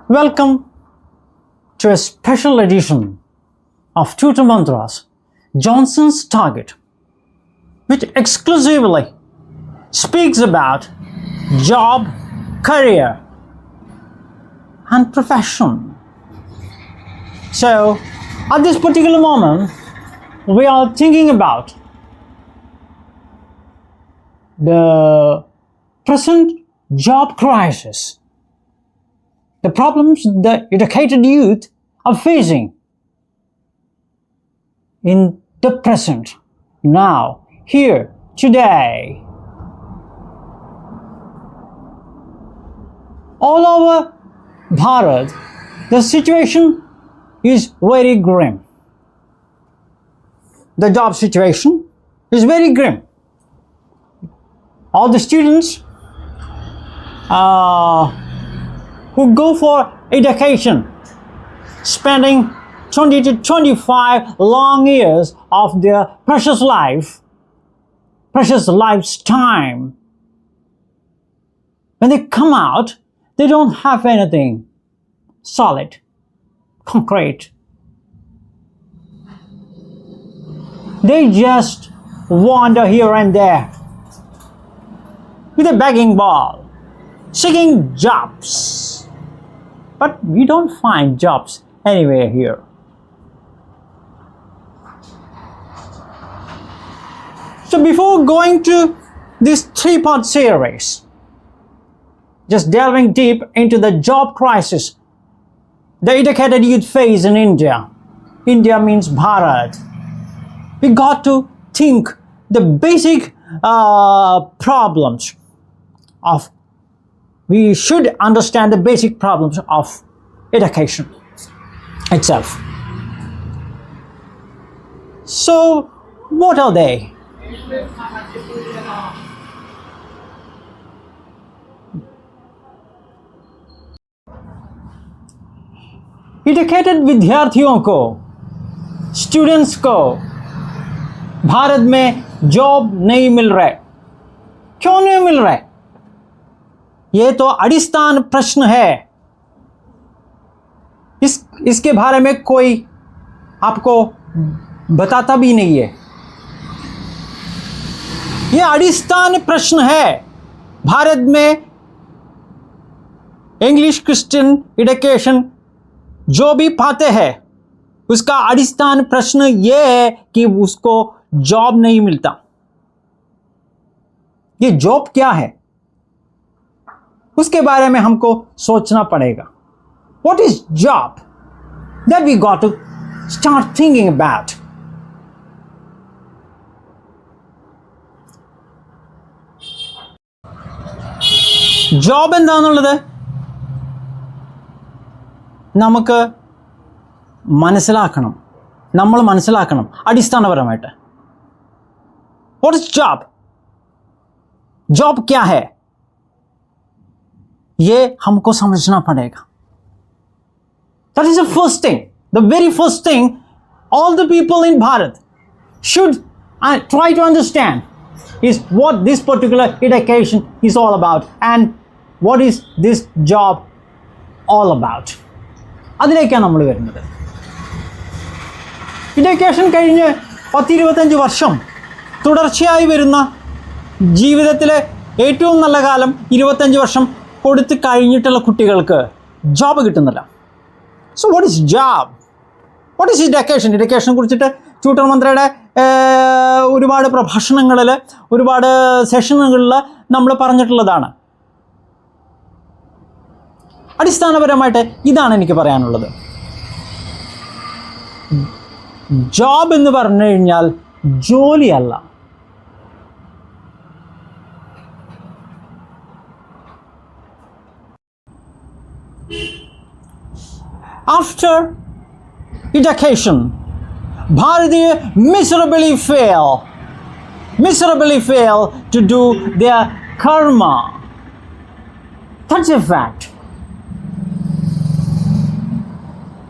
Welcome to a special edition of Tutor Mantras, Johnson's Target, which exclusively speaks about job, career, and profession. So, at this particular moment, we are thinking about the present job crisis, the problems the educated youth are facing in the present, now, here, today. All over Bharat, the situation is very grim. The job situation is very grim. All the students who go for education, spending 20 to 25 long years of their precious life's time, when they come out, they don't have anything solid, concrete. They just wander here and there with a begging ball, seeking jobs. But we don't find jobs anywhere here. So before going to this three-part series, just delving deep into the job crisis the educated youth face in India. India means Bharat. We got to think the basic problems of, we should understand the basic problems of education itself. So, what are they? Educated विद्यार्थियों को, students को भारत में job नहीं मिल रहा है. क्यों नहीं मिल रहा है? ये तो अടിസ്ഥാन प्रश्न है. इसके बारे में कोई आपको बताता भी नहीं है. ये अടിസ്ഥാन प्रश्न है. भारत में इंग्लिश क्रिश्चियन एजुकेशन जो भी पाते हैं, उसका अടിസ്ഥാन प्रश्न ये है कि उसको जॉब नहीं मिलता. ये जॉब क्या है, उसके बारे में हमको सोचना पड़ेगा. What is job? That we got to start thinking about. Job എന്താണെന്നുള്ളത് നമുക്ക് മനസ്സിലാക്കണം, നമ്മൾ മനസ്സിലാക്കണം അടിസ്ഥാനപരമായിട്ട്. What is job? जॉब क्या है, ये हमको समझना पड़ेगा. That is the first thing, the very first thing all the people in Bharat should try to understand is what this particular education is all about and what is this job all about. അതിലേക്കാണ് നമ്മൾ വരുന്നത്. Education കഴിഞ്ഞ് 10-25 വർഷം തുടർച്ചയായി വരുന്ന ജീവിതത്തിലെ ഏറ്റവും നല്ല കാലം 25 വർഷം കൊടുത്ത് കഴിഞ്ഞിട്ടുള്ള കുട്ടികൾക്ക് ജോബ് കിട്ടുന്നില്ല. So what is job? What is education? എഡ്യൂക്കേഷനെ കുറിച്ചിട്ട് ട്യൂട്ടർ മന്ത്രയുടെ ഒരുപാട് പ്രഭാഷണങ്ങളിൽ, ഒരുപാട് സെഷനുകളിൽ നമ്മൾ പറഞ്ഞിട്ടുള്ളതാണ്. അടിസ്ഥാനപരമായിട്ട് ഇതാണ് എനിക്ക് പറയാനുള്ളത്. ജോബ് എന്ന് പറഞ്ഞു കഴിഞ്ഞാൽ ജോലിയല്ല. After education, Bharatiya miserably fail to do their karma. That's a fact.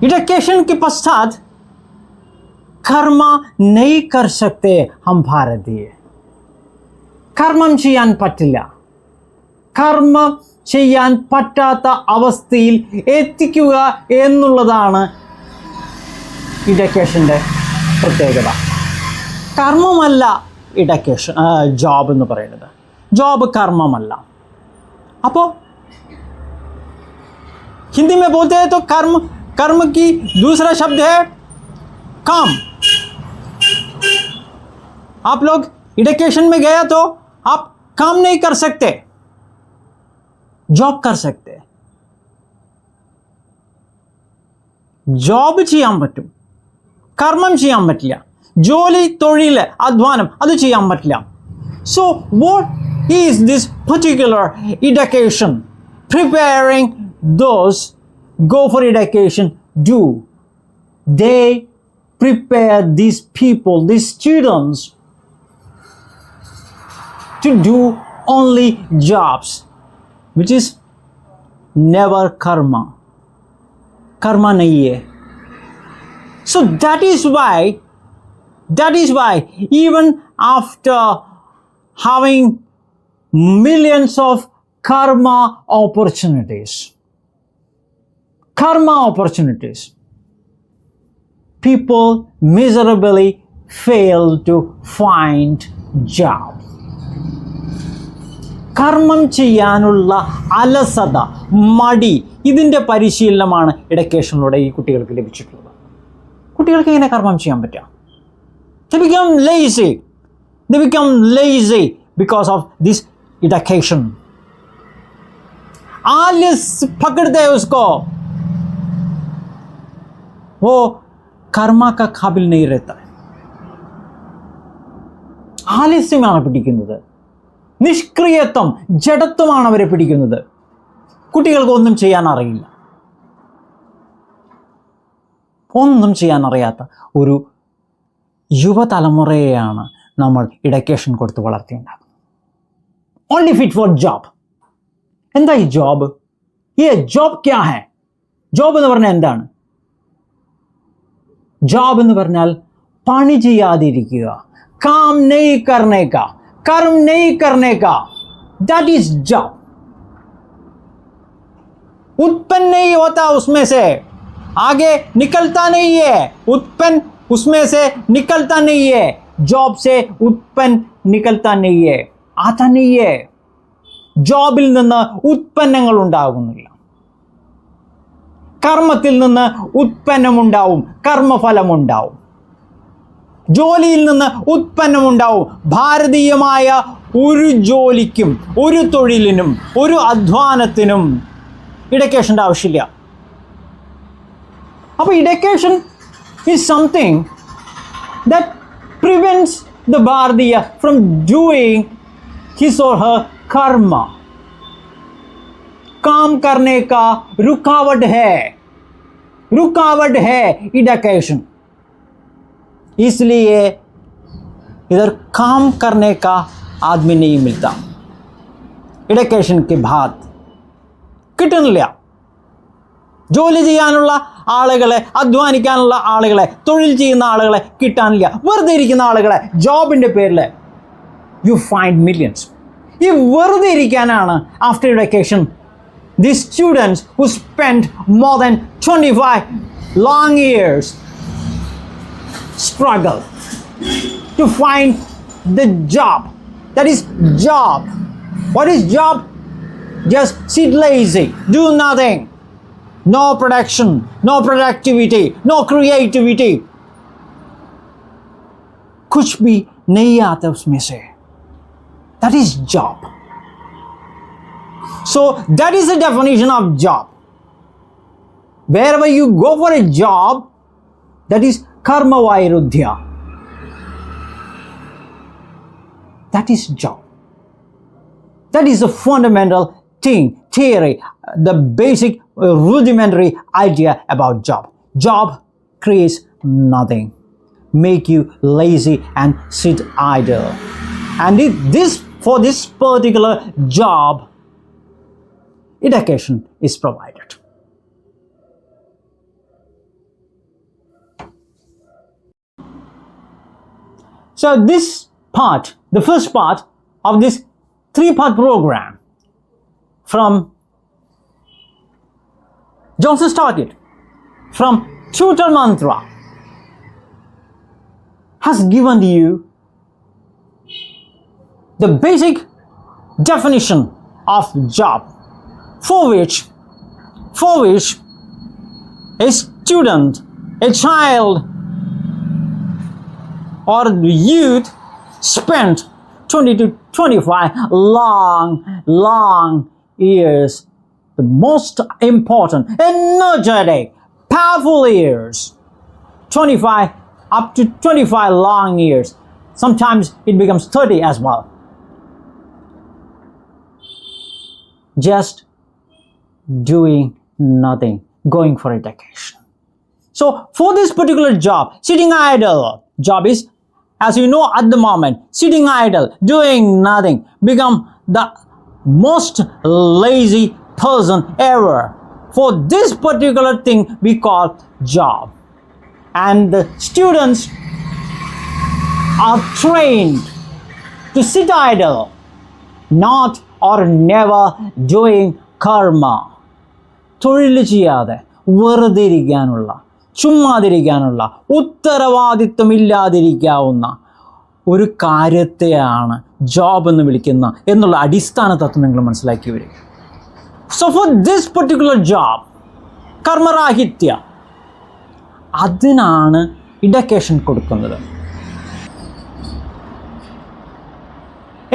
Education के पश्चात कर्म नहीं कर सकते हम भारतीय. കർമ്മം ചെയ്യാൻ പറ്റില്ല. കർമ്മം ചെയ്യാൻ പറ്റാത്ത അവസ്ഥയിൽ എത്തിക്കുക എന്നുള്ളതാണ് ഇഡക്കേഷൻ്റെ പ്രത്യേകത. കർമ്മമല്ല ഇഡക്കേഷൻ, ജോബ് എന്ന് പറയുന്നത്. ജോബ് കർമ്മമല്ല. അപ്പോൾ हिंदी में बोलते हैं तो कर्म की दूसरा शब्द है काम. आप लोग एजुकेशन में गया तो आप काम नहीं कर सकते, जॉब कर सकते. ജോബ് ചെയ്യാൻ പറ്റും, കർമ്മം ചെയ്യാൻ പറ്റില്ല. ജോലി, തൊഴിൽ, അധ്വാനം അത് ചെയ്യാൻ പറ്റില്ല. So what is this particular education preparing those go for education do? They prepare these people, these students, to do only jobs, which is never karma. Karma nahi hai. So that is why even after having millions of karma opportunities, people miserably fail to find job. കർമ്മം ചെയ്യാനുള്ള അലസത, മടി, ഇതിൻ്റെ പരിശീലനമാണ് എഡ്യൂക്കേഷനിലൂടെ ഈ കുട്ടികൾക്ക് ലഭിച്ചിട്ടുള്ളത്. കുട്ടികൾക്ക് എങ്ങനെ കർമ്മം ചെയ്യാൻ പറ്റുക? They become lazy because of this education. आलस पकड़ते हैं उसको, वो कर्मा का काबिल नहीं रहता है. ആലസ്യമാണ് പിടിക്കുന്നത്, നിഷ്ക്രിയത്വം, ജഡത്വമാണ് അവരെ പിടിക്കുന്നത്. കുട്ടികൾക്ക് ഒന്നും ചെയ്യാൻ അറിയില്ല. ഒന്നും ചെയ്യാൻ അറിയാത്ത ഒരു യുവതലമുറയെയാണ് നമ്മൾ എഡ്യൂക്കേഷൻ കൊടുത്ത് വളർത്തിയുണ്ടാകുന്നത്. Only fit for job. എന്താ ഈ ജോബ്? ഈ ജോബ് ക്യാ ഹൈ? ജോബ് എന്ന് പറഞ്ഞാൽ എന്താണ്? ജോബ് എന്ന് പറഞ്ഞാൽ പണി ചെയ്യാതിരിക്കുക, काम नहीं करने का, कर्म नहीं करने का, that is job. उत्पन्न नहीं होता उसमें से, आगे निकलता नहीं है. उत्पन्न उसमें से निकलता नहीं है. जॉब से उत्पन्न निकलता नहीं है, आता नहीं है. ജോബിൽ നിന്ന് ഉത്പന്നങ്ങൾ ഉണ്ടാകുന്നില്ല. കർമ്മത്തിൽ നിന്ന് ഉത്പന്നമുണ്ടാവും, കർമ്മഫലമുണ്ടാവും. ജോലിയിൽ നിന്ന് ഉത്പന്നമുണ്ടാവും. ഭാരതീയമായ ഒരു ജോലിക്കും, ഒരു തൊഴിലിനും, ഒരു അധ്വാനത്തിനും എഡ്യൂക്കേഷൻ്റെ ആവശ്യമില്ല. അപ്പോൾ education is something that prevents the ഭാരതീയ from doing his or her karma. काम करने का रुकावट है एडुकेशन. इसलिए इधर काम करने का आदमी नहीं मिलता. एडुकेशन के बाद കിട്ടുന്നില്ല. ജോലി ചെയ്യാനുള്ള ആളുകളെ, അധ്വാനിക്കാനുള്ള ആളുകളെ, തൊഴിൽ ചെയ്യുന്ന ആളുകളെ കിട്ടാനില്ല. വെറുതെ ഇരിക്കുന്ന ആളുകളെ ജോബിൻ്റെ പേരിൽ യു ഫൈൻഡ് മില്യൺസ്. ഈ വെറുതെ ഇരിക്കാനാണ് after education the students who spend more than 25 long years struggle to find the job. That is job. What is job? Just sit lazy, do nothing. No production, no productivity, no creativity. कुछ भी नहीं आता उसमें से. That is job. So that is the definition of job. Wherever you go for a job, that is karma vairudhya. That is job. That is the fundamental theory, the basic rudimentary idea about job. Job creates nothing, make you lazy and sit idle. And for this particular job, education is provided. So this part, the first part of this 3-part program, from Johnson's Target, from Tutor Mantra, has given you the basic definition of job, for which a student, a child, or youth spent 20 to 25 long years, the most important, energetic, powerful years, 25 up to 25 long years. Sometimes it becomes 30 as well. Just doing nothing, going for a vacation. So for this particular job, sitting idle job is, as you know at the moment, sitting idle, doing nothing, become the most lazy person ever. For this particular thing we call job. And the students are trained to sit idle, not or never doing karma. തൊഴിൽ ചെയ്യാതെ വെറുതെ ഇരിക്കാനുള്ള, ചുമ്മാതിരിക്കാനുള്ള, ഉത്തരവാദിത്വമില്ലാതിരിക്കാവുന്ന ഒരു കാര്യത്തെയാണ് job എന്ന് വിളിക്കുന്ന എന്നുള്ള അടിസ്ഥാന തത്വം നിങ്ങൾ മനസ്സിലാക്കി വരിക. So for this particular job, കർമ്മരാഹിത്യ, അതിനാണ് ഇഡക്കേഷൻ കൊടുക്കുന്നത്.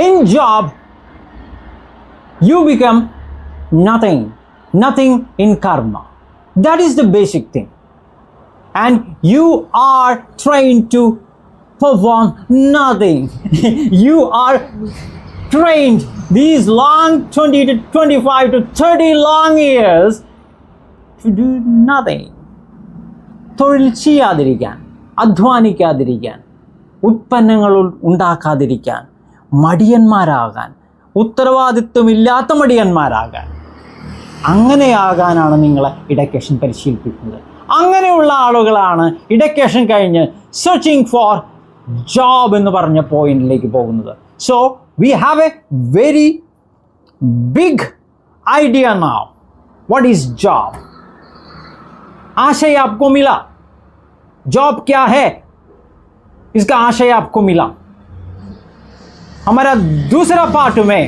In job, you become nothing in karma. That is the basic thing. And you are trained to perform nothing. You are trained these long 20 to 25 to 30 long years to do nothing. തൊഴിൽ ചെയ്യാതിരിക്കാൻ, അധ്വാനിക്കാതിരിക്കാൻ, ഉൽപ്പന്നങ്ങൾ ഉണ്ടാക്കാതിരിക്കാൻ, മടിയന്മാരാകാൻ, ഉത്തരവാദിത്വമില്ലാത്ത മടിയന്മാരാകാൻ, അങ്ങനെയാകാനാണ് നിങ്ങളെ ഇഡക്കേഷൻ പരിശീലിപ്പിക്കുന്നത്. അങ്ങനെയുള്ള ആളുകളാണ് ഇഡക്കേഷൻ കഴിഞ്ഞ് searching for job എന്ന് പറഞ്ഞ പോയിന്റിലേക്ക് പോകുന്നത്. So we have a very big idea now. What is job? आशय आपको मिला, जॉब क्या है इसका आशय आपको मिला. हमारा दूसरा पार्ट में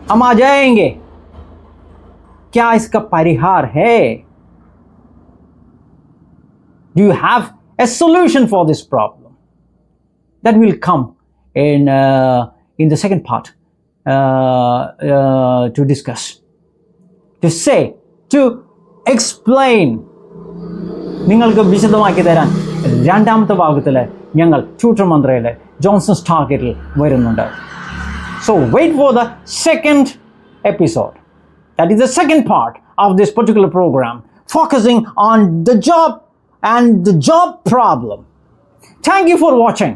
हम आ जाएंगे, क्या इसका परिहार है? Do you have a solution for this problem? That will come in the second part to discuss, to say, to explain. നിങ്ങൾക്ക് വിശദമാക്കി തരാൻ രണ്ടാമത്തെ ഭാഗത്തിൽ ഞങ്ങൾ ട്യൂട്ടർ മന്ത്രയിൽ ജോൺസൺസ് ടാർഗറ്റിൽ വരുന്നുണ്ട്. So wait for the second episode. That is the second part of this particular program, focusing on the job and the job problem. Thank you for watching.